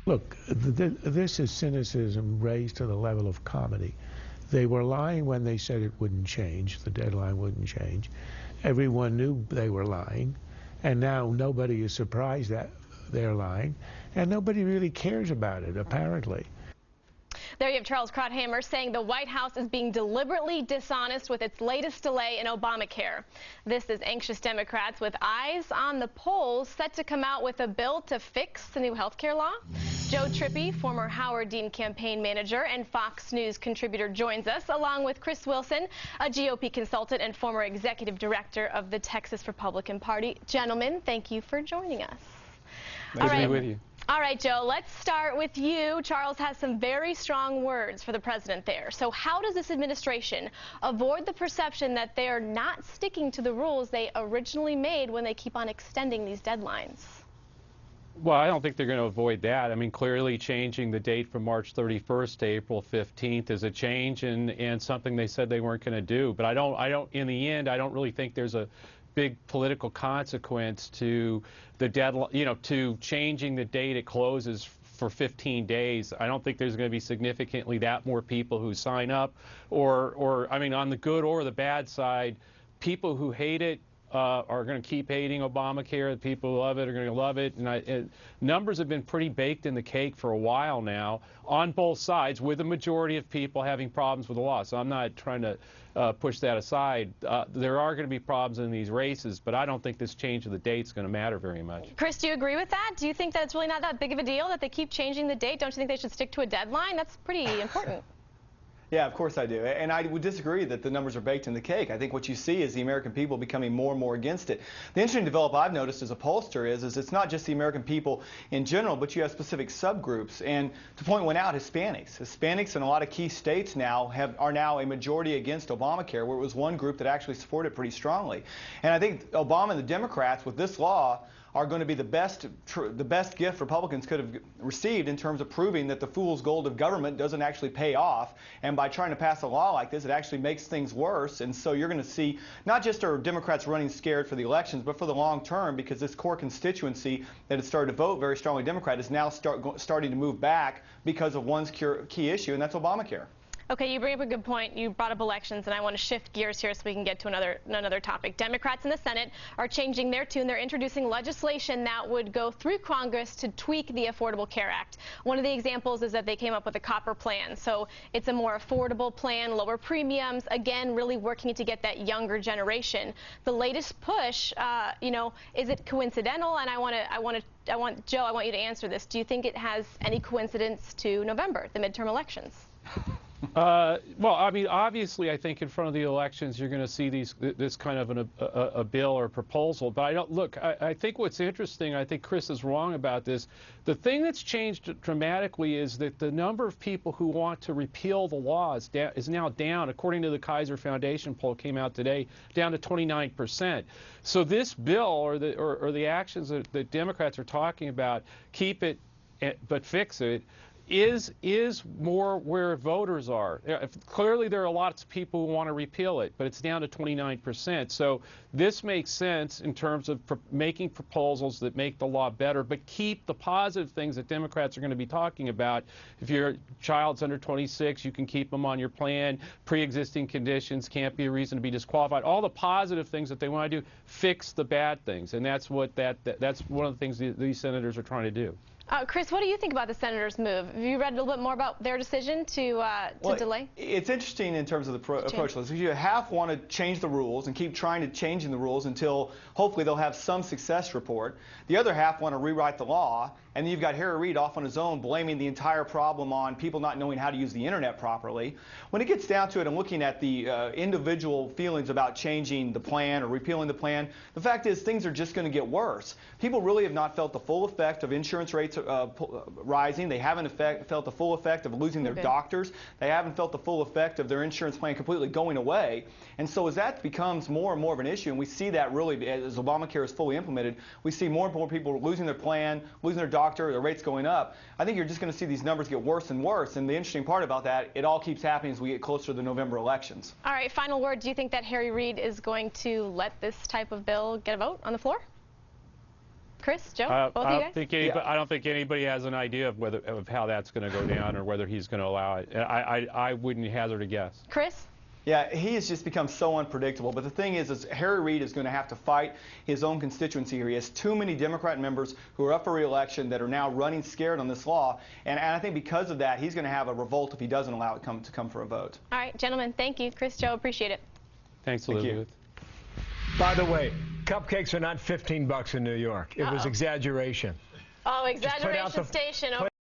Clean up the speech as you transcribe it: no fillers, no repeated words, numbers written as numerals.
Look, this is cynicism raised to the level of comedy. They were lying when they said it wouldn't change, the deadline wouldn't change. Everyone knew they were lying, and now nobody is surprised that they're lying, and nobody really cares about it, apparently. There you have Charles Krauthammer saying the White House is being deliberately dishonest with its latest delay in Obamacare. This is anxious Democrats with eyes on the polls set to come out with a bill to fix the new health care law. Joe Trippi, former Howard Dean campaign manager and Fox News contributor, joins us, along with Chris Wilson, a GOP consultant and former executive director of the Texas Republican Party. Gentlemen, thank you for joining us. Nice to be with you. All right, Joe, let's start with you. Charles has some very strong words for the president there. So how does this administration avoid the perception that they are not sticking to the rules they originally made when they keep on extending these deadlines? Well, I don't think they're going to avoid that. I mean, clearly changing the date from March 31st to April 15th is a change and something they said they weren't going to do. But in the end, I don't really think there's a big political consequence to the deadline, to changing the date it closes for 15 days. I don't think there's going to be significantly that more people who sign up, or I mean, on the good or the bad side, people who hate it are going to keep hating Obamacare. The people who love it are going to love it. And numbers have been pretty baked in the cake for a while now on both sides, with the majority of people having problems with the law. So I'm not trying to push that aside. There are going to be problems in these races, but I don't think this change of the date is going to matter very much. Chris, do you agree with that? Do you think that it's really not that big of a deal that they keep changing the date? Don't you think they should stick to a deadline? That's pretty important. Yeah, of course I do. And I would disagree that the numbers are baked in the cake. I think what you see is the American people becoming more and more against it. The interesting development I've noticed as a pollster is it's not just the American people in general, but you have specific subgroups. And to point one out, Hispanics in a lot of key states now are now a majority against Obamacare, where it was one group that actually supported it pretty strongly. And I think Obama and the Democrats with this law are going to be the best gift Republicans could have received in terms of proving that the fool's gold of government doesn't actually pay off. And by trying to pass a law like this, it actually makes things worse. And so you're going to see not just are Democrats running scared for the elections, but for the long term, because this core constituency that had started to vote very strongly Democrat is now starting to move back because of one key issue, and that's Obamacare. Okay, you bring up a good point. You brought up elections, and I want to shift gears here so we can get to another topic. Democrats in the Senate are changing their tune. They're introducing legislation that would go through Congress to tweak the Affordable Care Act. One of the examples is that they came up with a copper plan. So it's a more affordable plan, lower premiums, again, really working to get that younger generation. The latest push, is it coincidental? And I want Joe, I want you to answer this. Do you think it has any coincidence to November, the midterm elections? Well, I mean, obviously, I think in front of the elections, you're going to see this kind of a bill or proposal. But I think what's interesting, I think Chris is wrong about this. The thing that's changed dramatically is that the number of people who want to repeal the law is now down, according to the Kaiser Foundation poll came out today, down to 29%. So this bill or the actions that Democrats are talking about, keep it but fix it, is more where voters are. Clearly, there are lots of people who want to repeal it, but it's down to 29%. So this makes sense in terms of making proposals that make the law better, but keep the positive things that Democrats are going to be talking about. If your child's under 26, you can keep them on your plan. Pre-existing conditions can't be a reason to be disqualified. All the positive things that they want to do, fix the bad things, and that's what that's one of the things these senators are trying to do. Chris, what do you think about the senators' move? Have you read a little bit more about their decision to delay? It's interesting in terms of the approach. You half want to change the rules and keep trying to changing the rules until hopefully they'll have some success report. The other half want to rewrite the law, and then you've got Harry Reid off on his own blaming the entire problem on people not knowing how to use the internet properly. When it gets down to it and looking at the individual feelings about changing the plan or repealing the plan, the fact is things are just going to get worse. People really have not felt the full effect of insurance rates rising. They haven't felt the full effect of losing their doctors. They haven't felt the full effect of their insurance plan completely going away. And so as that becomes more and more of an issue, and we see that really as Obamacare is fully implemented, we see more and more people losing their plan, losing their doctor, their rates going up. I think you're just going to see these numbers get worse and worse. And the interesting part about that, it all keeps happening as we get closer to the November elections. All right, final word. Do you think that Harry Reid is going to let this type of bill get a vote on the floor? Chris, Joe, both of you guys? I don't think anybody has an idea of how that's going to go down or whether he's going to allow it. I wouldn't hazard a guess. Chris? Yeah, he has just become so unpredictable. But the thing is Harry Reid is going to have to fight his own constituency here. He has too many Democrat members who are up for re-election that are now running scared on this law. And I think because of that, he's going to have a revolt if he doesn't allow it to come for a vote. All right, gentlemen, thank you. Chris, Joe, appreciate it. Thanks, Elizabeth. By the way, cupcakes are not $15 in New York. It was exaggeration. Oh, exaggeration station over